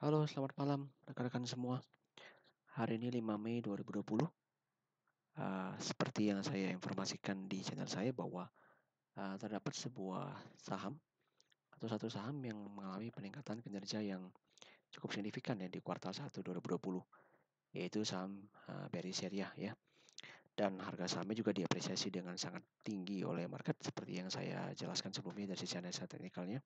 Halo, selamat malam rekan-rekan semua. Hari ini 5 Mei 2020. Seperti yang saya informasikan di channel saya bahwa terdapat sebuah saham atau satu saham yang mengalami peningkatan kinerja yang cukup signifikan ya di kuartal 1 2020, yaitu saham BRI Syariah ya. Dan harga sahamnya juga diapresiasi dengan sangat tinggi oleh market seperti yang saya jelaskan sebelumnya dari sisi analisa teknikalnya.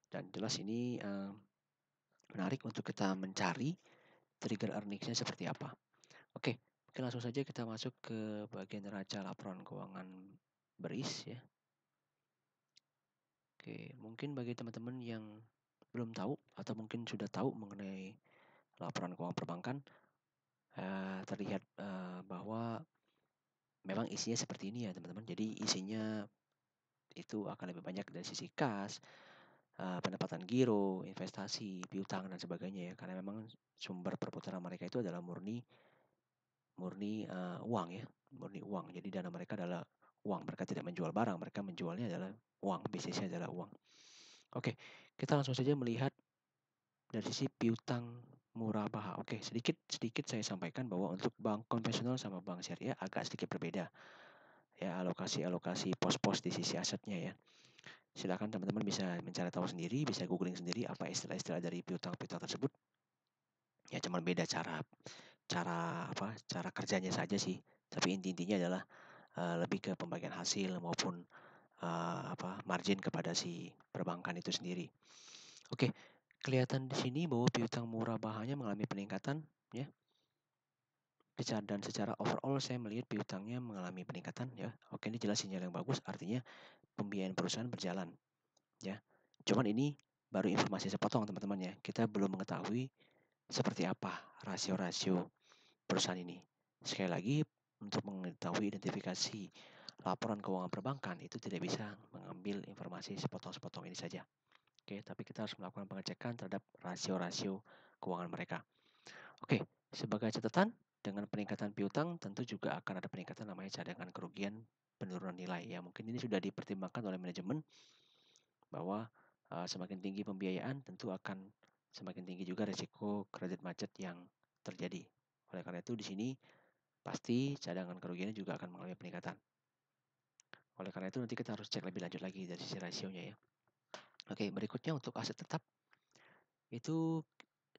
Dan jelas ini menarik untuk kita mencari trigger earnings-nya seperti apa. Oke, oke langsung saja kita masuk ke bagian neraca laporan keuangan BRIS ya. Oke, mungkin bagi teman-teman yang belum tahu atau mungkin sudah tahu mengenai laporan keuangan perbankan, terlihat bahwa memang isinya seperti ini ya teman-teman. Jadi isinya itu akan lebih banyak dari sisi kas, pendapatan giro, investasi, piutang dan sebagainya ya. Karena memang sumber perputaran mereka itu adalah murni murni uang ya, murni uang. Jadi dana mereka adalah uang. Mereka tidak menjual barang, mereka menjualnya adalah uang, bisnisnya adalah uang. Oke, kita langsung saja melihat dari sisi piutang murabah. Oke, sedikit saya sampaikan bahwa untuk bank konvensional sama bank syariah agak sedikit berbeda. Ya, alokasi pos-pos di sisi asetnya ya. Silakan teman-teman bisa mencari tahu sendiri, bisa googling sendiri apa istilah-istilah dari piutang-piutang tersebut. Ya, cuma beda cara cara kerjanya saja sih. Tapi intinya adalah lebih ke pembagian hasil maupun margin kepada si perbankan itu sendiri. Oke, kelihatan di sini bahwa piutang murabahnya mengalami peningkatan ya. Dan secara overall saya melihat piutangnya mengalami peningkatan ya. Oke, ini jelas sinyal yang bagus, artinya pembiayaan perusahaan berjalan ya. Cuman ini baru informasi sepotong teman-teman ya. Kita belum mengetahui seperti apa rasio-rasio perusahaan ini. Sekali lagi, untuk mengetahui identifikasi laporan keuangan perbankan itu tidak bisa mengambil informasi sepotong-sepotong ini saja. Oke, tapi kita harus melakukan pengecekan terhadap rasio-rasio keuangan mereka. Oke, sebagai catatan, dengan peningkatan piutang tentu juga akan ada peningkatan namanya cadangan kerugian penurunan nilai. Ya, mungkin ini sudah dipertimbangkan oleh manajemen bahwa semakin tinggi pembiayaan tentu akan semakin tinggi juga risiko kredit macet yang terjadi. Oleh karena itu di sini pasti cadangan kerugiannya juga akan mengalami peningkatan. Oleh karena itu nanti kita harus cek lebih lanjut lagi dari sisi rasionya ya. Oke, berikutnya untuk aset tetap itu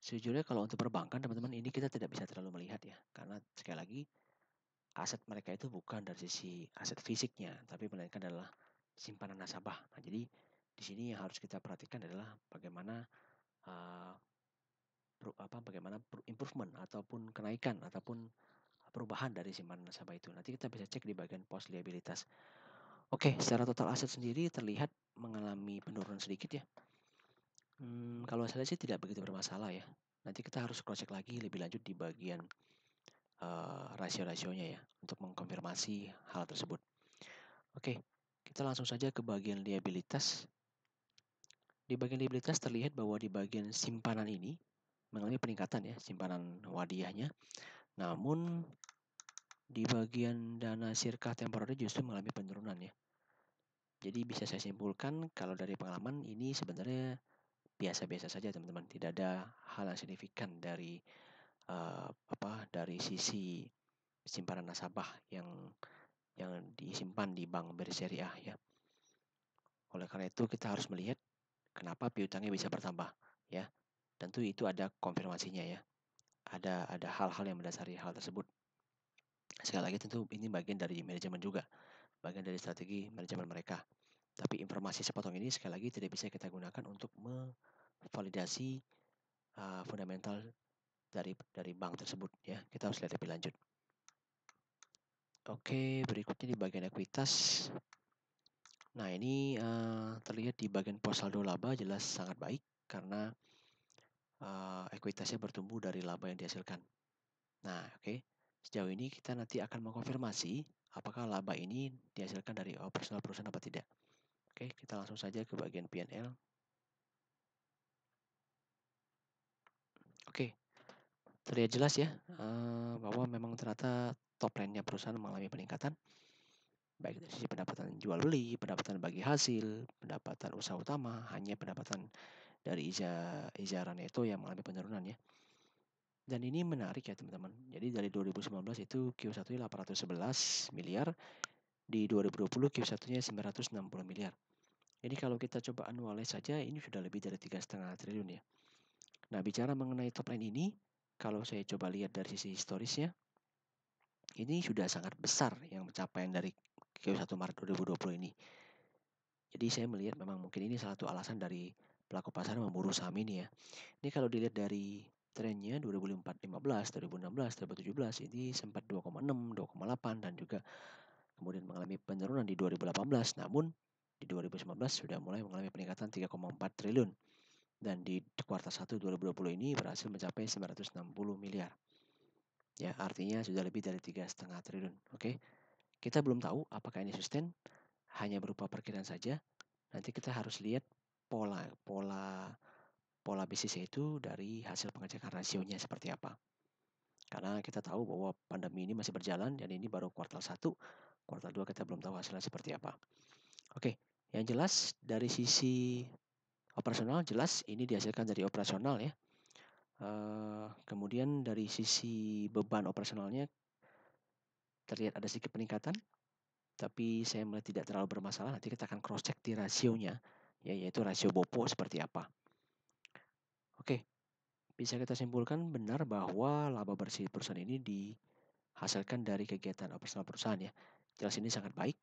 sejujurnya kalau untuk perbankan teman-teman ini kita tidak bisa terlalu melihat ya. Karena sekali lagi aset mereka itu bukan dari sisi aset fisiknya, tapi melainkan adalah simpanan nasabah. Nah, jadi di sini yang harus kita perhatikan adalah bagaimana uh, improvement ataupun kenaikan ataupun perubahan dari simpanan nasabah itu. Nanti kita bisa cek di bagian pos liabilitas. Oke, secara total aset sendiri terlihat mengalami penurunan sedikit ya. Kalau saya sih tidak begitu bermasalah ya. Nanti kita harus cross check lagi lebih lanjut di bagian rasio-rasionya ya untuk mengkonfirmasi hal tersebut. Oke, kita langsung saja ke bagian liabilitas. Di bagian liabilitas terlihat bahwa di bagian simpanan ini mengalami peningkatan ya, simpanan wadiahnya. Namun di bagian dana sirkah temporer justru mengalami penurunan ya. Jadi bisa saya simpulkan kalau dari pengalaman ini sebenarnya biasa-biasa saja teman-teman. Tidak ada hal yang signifikan dari dari sisi simpanan nasabah yang disimpan di bank bersyariah ya. Oleh karena itu kita harus melihat kenapa piutangnya bisa bertambah ya. Tentu itu ada konfirmasinya ya. Ada hal-hal yang mendasari hal tersebut. Sekali lagi tentu ini bagian dari manajemen juga, bagian dari strategi manajemen mereka. Tapi informasi sepotong ini sekali lagi tidak bisa kita gunakan untuk memvalidasi fundamental dari bank tersebut ya. Kita harus lihat lebih lanjut. Oke, berikutnya di bagian ekuitas. Nah, ini terlihat di bagian pos saldo laba jelas sangat baik karena ekuitasnya bertumbuh dari laba yang dihasilkan. Nah, oke. Sejauh ini kita nanti akan mengkonfirmasi apakah laba ini dihasilkan dari operasional perusahaan apa tidak. Oke, kita langsung saja ke bagian P&L. Oke, terlihat jelas ya bahwa memang ternyata top line-nya perusahaan mengalami peningkatan baik dari sisi pendapatan jual beli, pendapatan bagi hasil, pendapatan usaha utama, hanya pendapatan dari Izara Neto yang mengalami penurunan ya. Dan ini menarik ya teman-teman. Jadi dari 2019 itu Q1-nya 811 miliar, di 2020 Q1-nya 960 miliar. Jadi kalau kita coba annualize saja ini sudah lebih dari 3,5 triliun ya. Nah, bicara mengenai top line ini, kalau saya coba lihat dari sisi historisnya, ini sudah sangat besar yang pencapaian dari Q1 Maret 2020 ini. Jadi saya melihat memang mungkin ini salah satu alasan dari pelaku pasar memburu saham ini ya. Ini kalau dilihat dari trennya 2015, 2016, 2017 ini sempat 2,6, 2,8 dan juga kemudian mengalami penurunan di 2018. Namun di 2019 sudah mulai mengalami peningkatan 3,4 triliun dan di kuartal 1 2020 ini berhasil mencapai 960 miliar. Ya, artinya sudah lebih dari 3,5 triliun. Oke. Kita belum tahu apakah ini sustain, hanya berupa perkiraan saja. Nanti kita harus lihat pola pola pola bisnisnya itu dari hasil pengecekan rasionya seperti apa. Karena kita tahu bahwa pandemi ini masih berjalan dan ini baru kuartal 1, kuartal 2 kita belum tahu hasilnya seperti apa. Oke, yang jelas dari sisi operasional jelas ini dihasilkan dari operasional ya. Kemudian dari sisi beban operasionalnya terlihat ada sedikit peningkatan, tapi saya melihat tidak terlalu bermasalah. Nanti kita akan cross check di rasionya, ya, yaitu rasio BOPO seperti apa. Oke, bisa kita simpulkan benar bahwa laba bersih perusahaan ini dihasilkan dari kegiatan operasional perusahaan ya. Jelas ini sangat baik,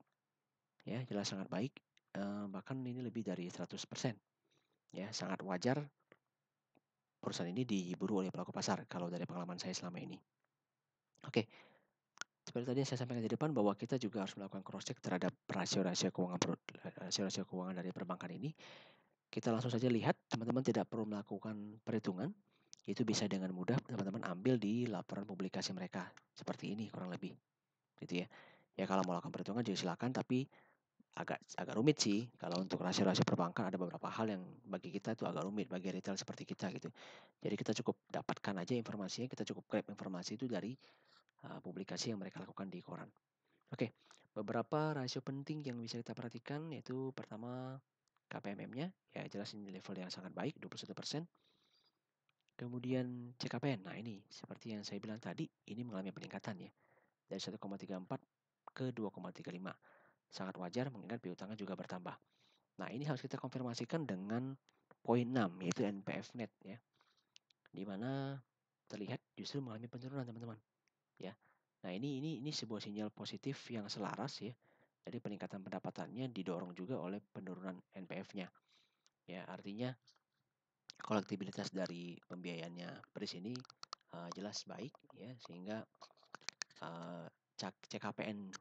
ya, jelas sangat baik. Bahkan ini lebih dari 100%. Ya, sangat wajar perusahaan ini diburu oleh pelaku pasar kalau dari pengalaman saya selama ini. Oke, seperti tadi yang saya sampaikan di depan bahwa kita juga harus melakukan cross check terhadap rasio-rasio keuangan dari perbankan ini. Kita langsung saja lihat, teman-teman tidak perlu melakukan perhitungan. Itu bisa dengan mudah teman-teman ambil di laporan publikasi mereka. Seperti ini kurang lebih. Gitu ya. Ya kalau mau lakukan perhitungan juga silakan, tapi agak rumit sih. Kalau untuk rasio-rasio perbankan ada beberapa hal yang bagi kita itu agak rumit, bagi retail seperti kita gitu. Jadi kita cukup dapatkan aja informasinya, kita cukup grab informasi itu dari publikasi yang mereka lakukan di koran. Oke, beberapa rasio penting yang bisa kita perhatikan yaitu pertama KPMM-nya, ya jelas ini level yang sangat baik, 21%. Kemudian CKPN, nah ini seperti yang saya bilang tadi, ini mengalami peningkatan ya, dari 1,34 ke 2,35. Sangat wajar mengingat piutangnya juga bertambah. Nah ini harus kita konfirmasikan dengan poin 6, yaitu NPF net ya, di mana terlihat justru mengalami penurunan teman-teman ya. Nah ini sebuah sinyal positif yang selaras ya. Jadi peningkatan pendapatannya didorong juga oleh penurunan NPF-nya. Ya, artinya kolektibilitas dari pembiayaannya Pris ini jelas baik ya, sehingga CKPN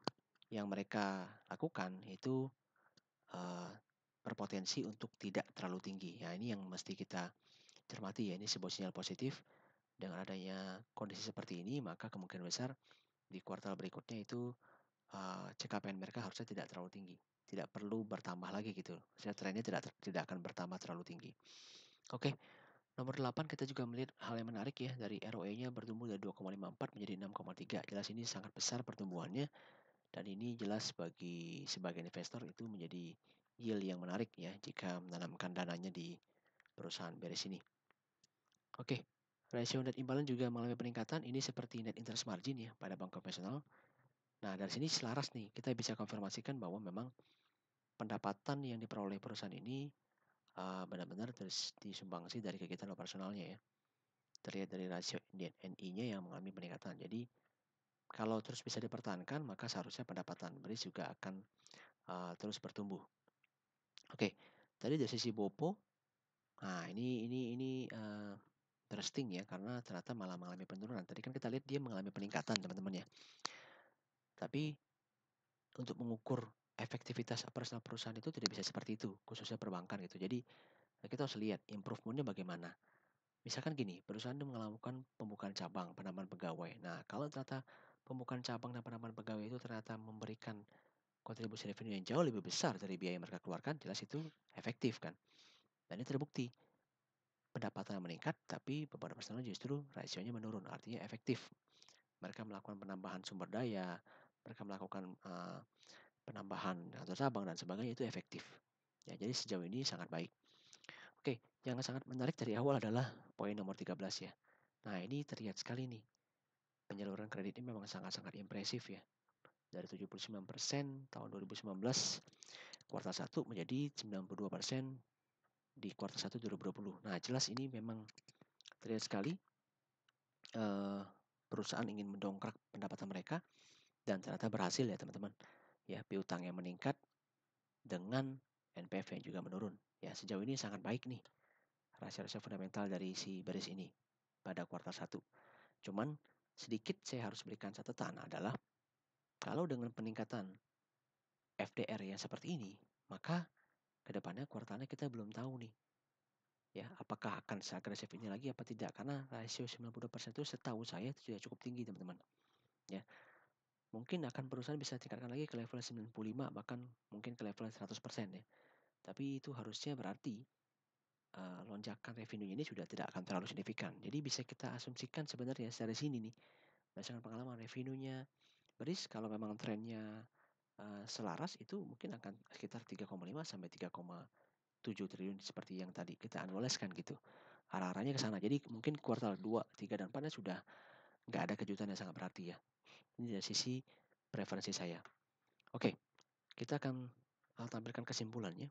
yang mereka lakukan itu berpotensi untuk tidak terlalu tinggi. Ya, ini yang mesti kita cermati ya, ini sebuah sinyal positif. Dengan adanya kondisi seperti ini, maka kemungkinan besar di kuartal berikutnya itu CKPN mereka harusnya tidak terlalu tinggi, tidak perlu bertambah lagi gitu. Saya trennya tidak akan bertambah terlalu tinggi. Oke, nomor 8 kita juga melihat hal yang menarik ya, dari ROE-nya bertumbuh dari 2,54 menjadi 6,3. Jelas ini sangat besar pertumbuhannya dan ini jelas bagi sebagian investor itu menjadi yield yang menarik ya jika menanamkan dananya di perusahaan beres ini. Oke, rasio net imbalance juga mengalami peningkatan. Ini seperti net interest margin ya pada bank konvensional. Nah, dari sini selaras nih, kita bisa konfirmasikan bahwa memang pendapatan yang diperoleh perusahaan ini benar-benar disumbangsi dari kegiatan operasionalnya ya. Terlihat dari rasio NI-nya yang mengalami peningkatan. Jadi, kalau terus bisa dipertahankan, maka seharusnya pendapatan BRIS juga akan terus bertumbuh. Oke, tadi dari sisi BOPO, nah ini interesting ya, karena ternyata malah mengalami penurunan. Tadi kan kita lihat dia mengalami peningkatan teman-teman ya. Tapi untuk mengukur efektivitas operasional perusahaan itu tidak bisa seperti itu, khususnya perbankan gitu. Jadi kita harus lihat improvementnya bagaimana. Misalkan gini, perusahaan itu melakukan pembukaan cabang, penambahan pegawai. Nah, kalau ternyata pembukaan cabang dan penambahan pegawai itu ternyata memberikan kontribusi revenue yang jauh lebih besar dari biaya yang mereka keluarkan, jelas itu efektif kan. Dan ini terbukti. Pendapatan meningkat, tapi beban personal justru rasionya menurun, artinya efektif. Mereka melakukan penambahan sumber daya, mereka melakukan penambahan atau cabang dan sebagainya itu efektif. Ya, jadi sejauh ini sangat baik. Oke, yang sangat menarik dari awal adalah poin nomor 13 ya. Nah, ini terlihat sekali nih, penyaluran kredit ini memang sangat-sangat impresif ya. Dari 79% tahun 2019 kuartal 1 menjadi 92% di kuartal 1 2020. Nah, jelas ini memang terlihat sekali eh, perusahaan ingin mendongkrak pendapatan mereka dan ternyata berhasil ya teman-teman. Ya, piutang yang meningkat dengan NPF yang juga menurun. Ya, sejauh ini sangat baik nih rasio-rasio fundamental dari si baris ini pada kuartal 1. Cuman sedikit saya harus berikan catatan adalah kalau dengan peningkatan FDR yang seperti ini, maka kedepannya kuartalnya kita belum tahu nih ya apakah akan seagresif ini lagi apa tidak karena rasio 92% itu setahu saya itu sudah cukup tinggi teman-teman ya. Mungkin akan perusahaan bisa tingkatkan lagi ke level 95 bahkan mungkin ke level 100% ya. Tapi itu harusnya berarti lonjakan revenue ini sudah tidak akan terlalu signifikan. Jadi bisa kita asumsikan sebenarnya dari sini nih, berdasarkan pengalaman revenue-nya beris kalau memang trennya selaras itu mungkin akan sekitar 3,5 sampai 3,7 triliun seperti yang tadi kita analyskan gitu. Arah-arahnya ke sana. Jadi mungkin kuartal 2, 3 dan 4 sudah nggak ada kejutan yang sangat berarti ya. Ini dari sisi preferensi saya. Oke, kita akan tampilkan kesimpulannya.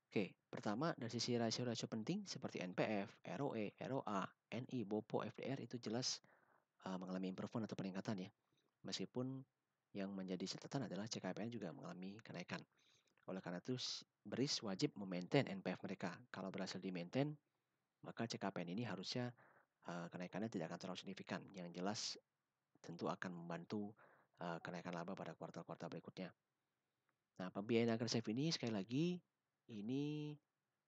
Oke, pertama dari sisi rasio-rasio penting seperti NPF, ROE, ROA, NI, BOPO, FDR itu jelas mengalami improvement atau peningkatan ya. Meskipun yang menjadi catatan adalah CKPN juga mengalami kenaikan. Oleh karena itu, BRIS wajib memaintain NPF mereka. Kalau berhasil di-maintain, maka CKPN ini harusnya kenaikannya tidak akan terlalu signifikan. Yang jelas tentu akan membantu kenaikan laba pada kuartal-kuartal berikutnya. Nah, pembiayaan agresif ini sekali lagi ini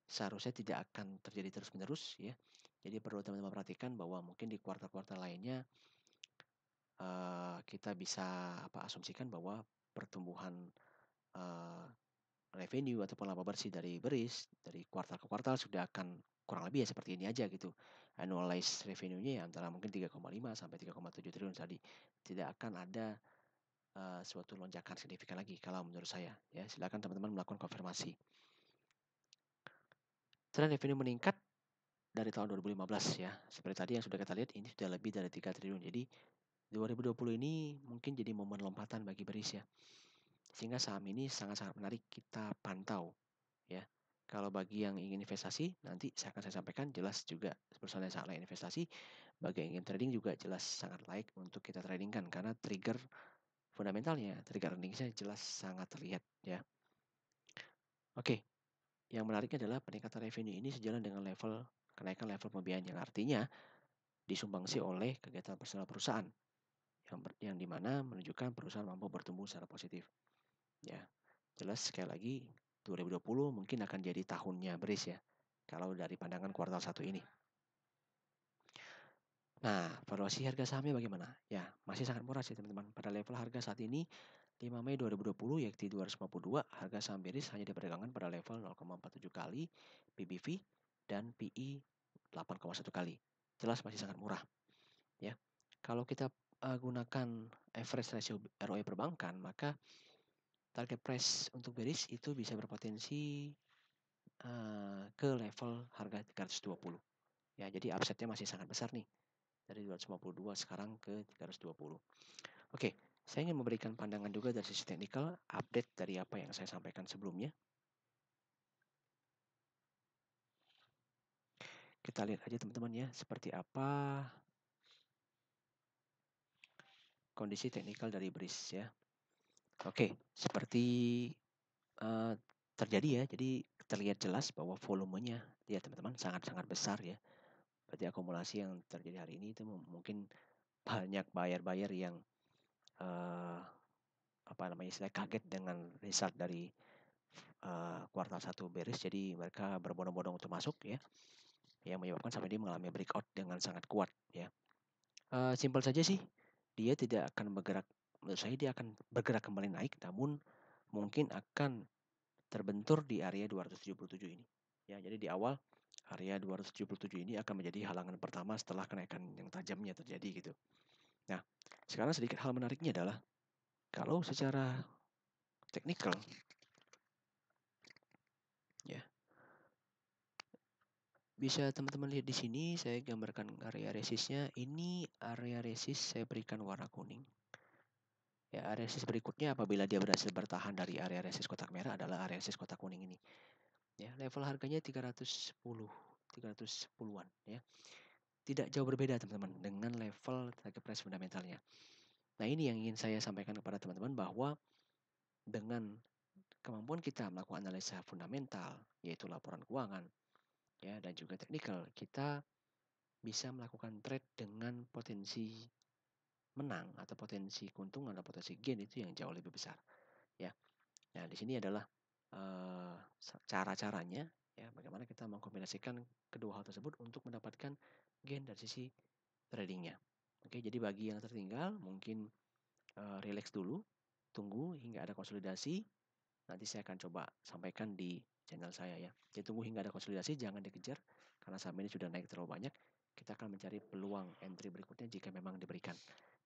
seharusnya tidak akan terjadi terus-menerus ya. Jadi perlu teman-teman perhatikan bahwa mungkin di kuartal-kuartal lainnya kita bisa asumsikan bahwa pertumbuhan revenue ataupun laba bersih dari BRIS dari kuartal ke kuartal sudah akan kurang lebih ya seperti ini aja gitu. Annualized revenue-nya ya antara mungkin 3,5 sampai 3,7 triliun tadi. Tidak akan ada suatu lonjakan signifikan lagi kalau menurut saya ya. Silakan teman-teman melakukan konfirmasi. Tren revenue meningkat dari tahun 2015 ya. Seperti tadi yang sudah kita lihat ini sudah lebih dari 3 triliun. Jadi 2020 ini mungkin jadi momen lompatan bagi BRIS ya. Sehingga saham ini sangat-sangat menarik kita pantau ya. Kalau bagi yang ingin investasi, nanti saya sampaikan jelas juga perusahaan yang sangat layak investasi. Bagi yang ingin trading juga jelas sangat layak untuk kita tradingkan karena trigger fundamentalnya, trigger earningsnya jelas sangat terlihat ya. Oke, yang menariknya adalah peningkatan revenue ini sejalan dengan kenaikan level pembiayaan yang artinya disumbangsi oleh kegiatan personal perusahaan yang dimana menunjukkan perusahaan mampu bertumbuh secara positif. Ya, jelas sekali lagi 2020 mungkin akan jadi tahunnya BRIS ya. Kalau dari pandangan kuartal 1 ini. Nah, valuasi harga sahamnya bagaimana? Ya, masih sangat murah sih teman-teman. Pada level harga saat ini 5 Mei 2020 yaitu 252, harga saham BRIS hanya diperdagangkan pada level 0,47 kali PBV dan PI 8,1 kali. Jelas masih sangat murah, ya. Kalau kita gunakan average ratio ROE perbankan, maka target price untuk BRIS itu bisa berpotensi ke level harga 320. Ya, jadi upside-nya masih sangat besar nih. Dari 252 sekarang ke 320. Oke, saya ingin memberikan pandangan juga dari sisi teknikal, update dari apa yang saya sampaikan sebelumnya. Kita lihat aja teman-teman ya, seperti apa kondisi teknikal dari BRIS ya. Oke, seperti terjadi ya, jadi terlihat jelas bahwa volumenya ya teman-teman sangat-sangat besar ya. Berarti akumulasi yang terjadi hari ini itu mungkin banyak buyer-buyer yang istilah kaget dengan result dari kuartal 1 beres, jadi mereka berbondong-bondong untuk masuk ya, yang menyebabkan sampai dia mengalami breakout dengan sangat kuat ya. Simpel saja sih, dia tidak akan bergerak, menurut saya dia akan bergerak kembali naik, namun mungkin akan terbentur di area 277 ini. Ya, jadi di awal area 277 ini akan menjadi halangan pertama setelah kenaikan yang tajamnya terjadi gitu. Nah, sekarang sedikit hal menariknya adalah kalau secara teknikal ya. Bisa teman-teman lihat di sini saya gambarkan area resistnya. Ini area resist saya berikan warna kuning. Ya, area resist berikutnya apabila dia berhasil bertahan dari area resist kotak merah adalah area resist kotak kuning ini. Ya, level harganya 310-an ya. Tidak jauh berbeda teman-teman dengan level target price fundamentalnya. Nah, ini yang ingin saya sampaikan kepada teman-teman bahwa dengan kemampuan kita melakukan analisa fundamental, yaitu laporan keuangan, ya, dan juga teknikal, kita bisa melakukan trade dengan potensi menang atau potensi keuntungan atau potensi gain itu yang jauh lebih besar, ya. Nah, di sini adalah cara-caranya, ya, bagaimana kita mengkombinasikan kedua hal tersebut untuk mendapatkan gain dari sisi tradingnya. Oke, jadi bagi yang tertinggal mungkin relax dulu, tunggu hingga ada konsolidasi. Nanti saya akan coba sampaikan di channel saya ya. Jadi tunggu hingga ada konsolidasi, jangan dikejar karena saham ini sudah naik terlalu banyak. Kita akan mencari peluang entry berikutnya jika memang diberikan.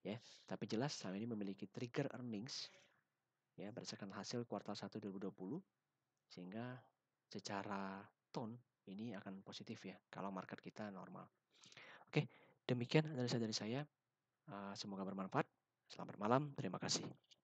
Ya, tapi jelas saham ini memiliki trigger earnings ya berdasarkan hasil kuartal 1 2020 sehingga secara tone ini akan positif ya kalau market kita normal. Oke, demikian analisa dari saya. Semoga bermanfaat. Selamat malam. Terima kasih.